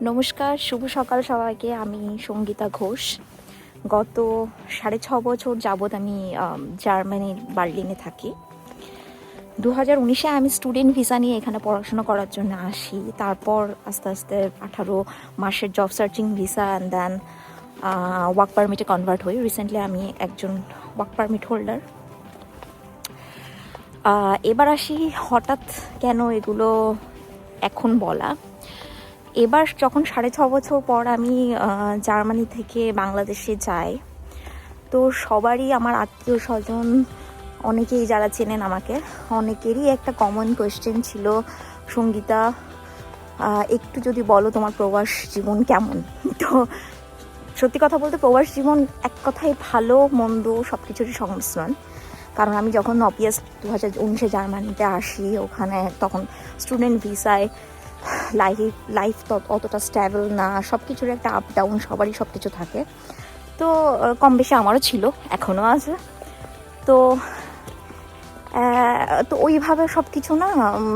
নমস্কার, শুভ সকাল সবাইকে। আমি সঙ্গীতা ঘোষ। গত 6.5 বছর যাবৎ আমি জার্মানির বার্লিনে থাকি। 2019-এ আমি স্টুডেন্ট ভিসা নিয়ে এখানে পড়াশোনা করার জন্য আসি। তারপর আস্তে আস্তে 18 মাসের job searching visa and then work পারমিটে কনভার্ট হই। রিসেন্টলি আমি একজন ওয়ার্ক পারমিট হোল্ডার। এবার আসি হঠাৎ কেন এগুলো এখন বলা। এবার যখন 6.5 বছর পর আমি জার্মানি থেকে বাংলাদেশে যাই, তো সবারই, আমার আত্মীয় স্বজন অনেকেই যারা চেনেন আমাকে, অনেকেরই একটা কমন কোয়েশ্চেন ছিল, সঙ্গীতা একটু যদি বলো তোমার প্রবাস জীবন কেমন। তো সত্যি কথা বলতে প্রবাস জীবন এক কথায় ভালো মন্দ সব কিছুরই সংমিশ্রণ। কারণ আমি যখন অবভিয়াস 2019-এ জার্মানিতে আসি, ওখানে তখন স্টুডেন্ট ভিসায় লাইফ অতটা স্ট্যাবল না, সব কিছুর একটা আপ ডাউন, সবারই সব কিছু থাকে। তো কম বেশি আমারও ছিল, এখনও আছে। তো ওইভাবে সব কিছু না,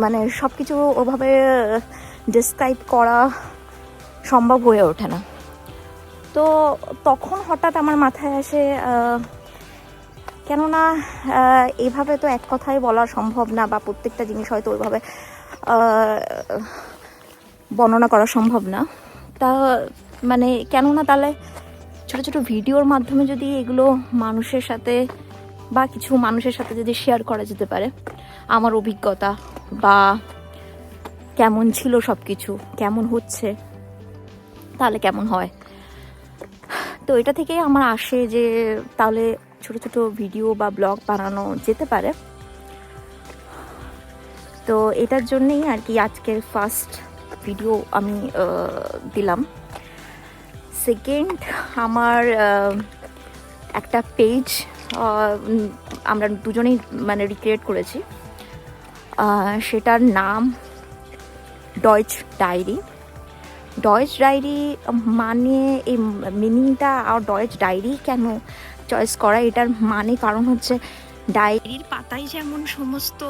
মানে সব কিছু ওভাবে ডিসক্রাইব করা সম্ভব হয়ে ওঠে না। তো তখন হঠাৎ আমার মাথায় আসে, কেননা এইভাবে তো এক কথায় বলা সম্ভব না, বা প্রত্যেকটা জিনিস হয়তো ওইভাবে বর্ণনা করা সম্ভব না। তা মানে কেননা তাহলে ছোটো ছোটো ভিডিওর মাধ্যমে যদি এগুলো মানুষের সাথে বা কিছু মানুষের সাথে যদি শেয়ার করা যেতে পারে, আমার অভিজ্ঞতা বা কেমন ছিল সব কিছু, কেমন হচ্ছে, তাহলে কেমন হয়। তো এটা থেকেই আমার আসে যে তাহলে ছোটো ছোটো ভিডিও বা ব্লগ বানানো যেতে পারে। তো এটার জন্যেই আর কি আজকের ফার্স্ট ভিডিও আমি দিলাম। সেকেন্ড, আমার একটা পেজ আমরা দুজনেই মানে রিক্রিয়েট করেছি। সেটার নাম ডয়েচ ডায়েরি। ডয়েচ ডায়েরি মানে এই মিনিংটা, আর ডয়েচ ডায়েরি কেন চয়েস করা, এটার মানে কারণ হচ্ছে ডায়েরির পাতায় যেমন সমস্ত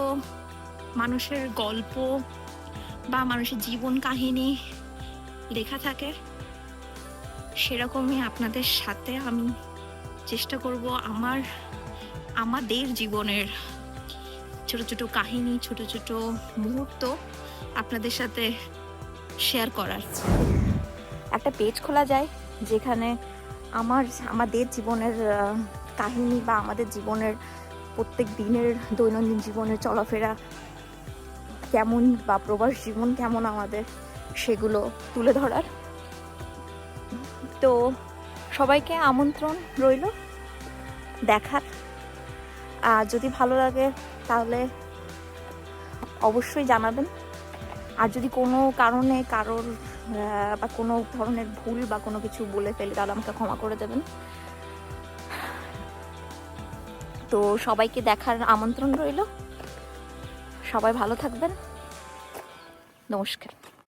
মানুষের গল্প বা মানুষের জীবন কাহিনী লেখা থাকে, সেরকমই আপনাদের সাথে আমি চেষ্টা করব আমাদের জীবনের ছোট ছোট কাহিনী, ছোট ছোট মুহূর্ত আপনাদের সাথে শেয়ার করার। একটা পেজ খোলা যায় যেখানে আমাদের জীবনের কাহিনী বা আমাদের জীবনের প্রত্যেক দিনের দৈনন্দিন জীবনের চলাফেরা কেমন বা প্রবাস জীবন কেমন আমাদের, সেগুলো তুলে ধরার। তো সবাইকে আমন্ত্রণ রইল দেখার। আর যদি ভালো লাগে তাহলে অবশ্যই জানাবেন। আর যদি কোনো কারণে কারোর বা কোনো ধরনের ভুল বা কোনো কিছু বলে ফেলি, তাহলে আমাকে ক্ষমা করে দেবেন। তো সবাইকে দেখার আমন্ত্রণ রইল। সবাই ভালো থাকবেন। নমস্কার।